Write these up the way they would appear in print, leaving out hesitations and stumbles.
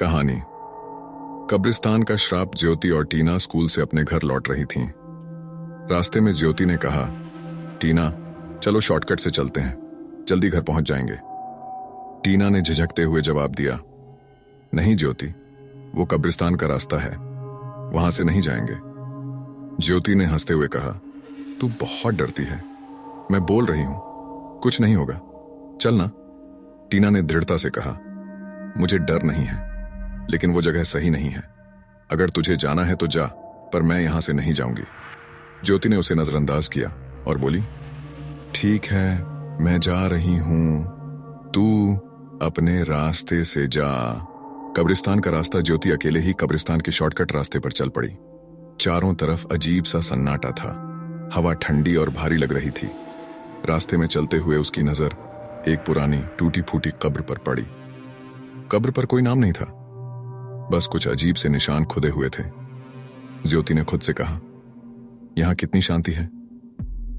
कहानी। कब्रिस्तान का श्राप। ज्योति और टीना स्कूल से अपने घर लौट रही थीं। रास्ते में ज्योति ने कहा, टीना चलो शॉर्टकट से चलते हैं, जल्दी घर पहुंच जाएंगे। टीना ने झिझकते हुए जवाब दिया, नहीं ज्योति, वो कब्रिस्तान का रास्ता है, वहां से नहीं जाएंगे। ज्योति ने हंसते हुए कहा, तू बहुत डरती है। मैं बोल रही हूं, कुछ नहीं होगा, चल ना। टीना ने दृढ़ता से कहा, मुझे डर नहीं है, लेकिन वो जगह सही नहीं है। अगर तुझे जाना है तो जा, पर मैं यहां से नहीं जाऊंगी। ज्योति ने उसे नजरअंदाज किया और बोली, ठीक है, मैं जा रही हूं, तू अपने रास्ते से जा। कब्रिस्तान का रास्ता। ज्योति अकेले ही कब्रिस्तान के शॉर्टकट रास्ते पर चल पड़ी। चारों तरफ अजीब सा सन्नाटा था, हवा ठंडी और भारी लग रही थी। रास्ते में चलते हुए उसकी नजर एक पुरानी टूटी फूटी कब्र पर पड़ी। कब्र पर कोई नाम नहीं था, बस कुछ अजीब से निशान खुदे हुए थे। ज्योति ने खुद से कहा, यहां कितनी शांति है,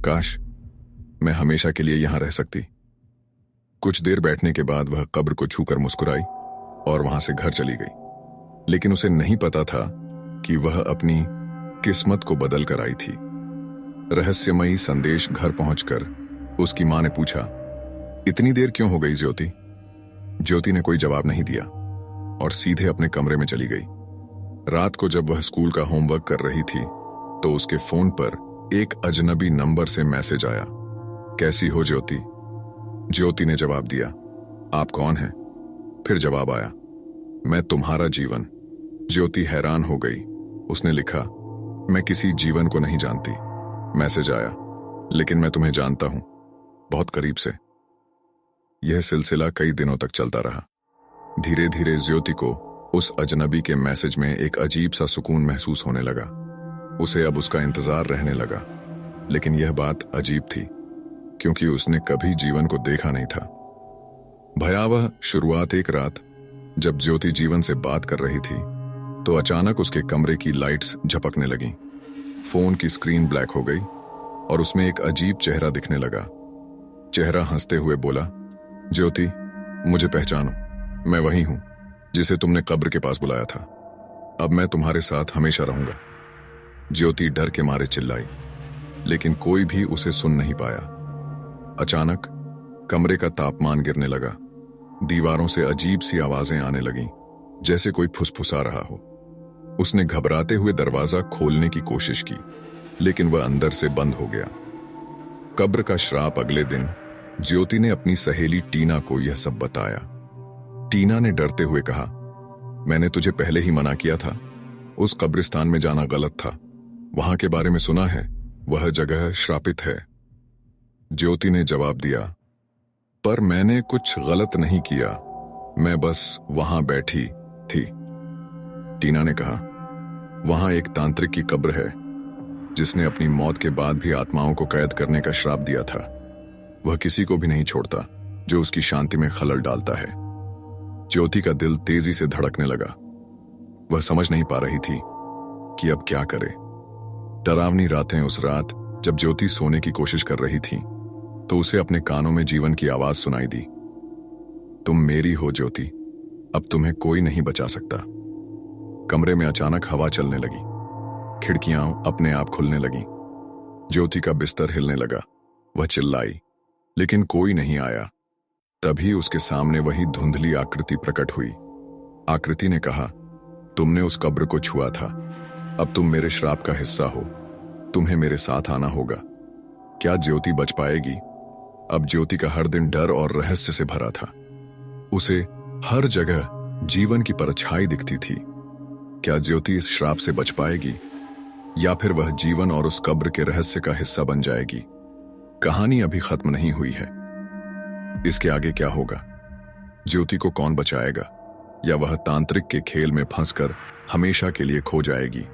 काश मैं हमेशा के लिए यहां रह सकती। कुछ देर बैठने के बाद वह कब्र को छूकर मुस्कुराई और वहां से घर चली गई। लेकिन उसे नहीं पता था कि वह अपनी किस्मत को बदल कर आई थी। रहस्यमयी संदेश। घर पहुंचकर उसकी मां ने पूछा, इतनी देर क्यों हो गई ज्योति? ज्योति ने कोई जवाब नहीं दिया और सीधे अपने कमरे में चली गई। रात को जब वह स्कूल का होमवर्क कर रही थी तो उसके फोन पर एक अजनबी नंबर से मैसेज आया, कैसी हो ज्योति? ज्योति ने जवाब दिया, आप कौन हैं? फिर जवाब आया, मैं तुम्हारा जीवन। ज्योति हैरान हो गई। उसने लिखा, मैं किसी जीवन को नहीं जानती। मैसेज आया, लेकिन मैं तुम्हें जानता हूं, बहुत करीब से। यह सिलसिला कई दिनों तक चलता रहा। धीरे धीरे ज्योति को उस अजनबी के मैसेज में एक अजीब सा सुकून महसूस होने लगा। उसे अब उसका इंतजार रहने लगा। लेकिन यह बात अजीब थी, क्योंकि उसने कभी जीवन को देखा नहीं था। भयावह शुरुआत। एक रात जब ज्योति जीवन से बात कर रही थी तो अचानक उसके कमरे की लाइट्स झपकने लगीं। फोन की स्क्रीन ब्लैक हो गई और उसमें एक अजीब चेहरा दिखने लगा। चेहरा हंसते हुए बोला, ज्योति, मुझे पहचानो, मैं वही हूं जिसे तुमने कब्र के पास बुलाया था। अब मैं तुम्हारे साथ हमेशा रहूंगा। ज्योति डर के मारे चिल्लाई, लेकिन कोई भी उसे सुन नहीं पाया। अचानक कमरे का तापमान गिरने लगा। दीवारों से अजीब सी आवाजें आने लगीं, जैसे कोई फुसफुसा रहा हो। उसने घबराते हुए दरवाजा खोलने की कोशिश की, लेकिन वह अंदर से बंद हो गया। कब्र का श्राप। अगले दिन ज्योति ने अपनी सहेली टीना को यह सब बताया। टीना ने डरते हुए कहा, मैंने तुझे पहले ही मना किया था, उस कब्रिस्तान में जाना गलत था। वहां के बारे में सुना है, वह जगह श्रापित है। ज्योति ने जवाब दिया, पर मैंने कुछ गलत नहीं किया, मैं बस वहां बैठी थी। टीना ने कहा, वहां एक तांत्रिक की कब्र है जिसने अपनी मौत के बाद भी आत्माओं को कैद करने का श्राप दिया था। वह किसी को भी नहीं छोड़ता जो उसकी शांति में खलल डालता है। ज्योति का दिल तेजी से धड़कने लगा। वह समझ नहीं पा रही थी कि अब क्या करे। डरावनी रातें। उस रात जब ज्योति सोने की कोशिश कर रही थी तो उसे अपने कानों में जीवन की आवाज सुनाई दी, तुम मेरी हो ज्योति, अब तुम्हें कोई नहीं बचा सकता। कमरे में अचानक हवा चलने लगी, खिड़कियां अपने आप खुलने लगीं। ज्योति का बिस्तर हिलने लगा। वह चिल्लाई, लेकिन कोई नहीं आया। तभी उसके सामने वही धुंधली आकृति प्रकट हुई। आकृति ने कहा, तुमने उस कब्र को छुआ था, अब तुम मेरे श्राप का हिस्सा हो, तुम्हें मेरे साथ आना होगा। क्या ज्योति बच पाएगी? अब ज्योति का हर दिन डर और रहस्य से भरा था। उसे हर जगह जीवन की परछाई दिखती थी। क्या ज्योति इस श्राप से बच पाएगी, या फिर वह जीवन और उस कब्र के रहस्य का हिस्सा बन जाएगी? कहानी अभी खत्म नहीं हुई है। इसके आगे क्या होगा? ज्योति को कौन बचाएगा, या वह तांत्रिक के खेल में फंसकर हमेशा के लिए खो जाएगी?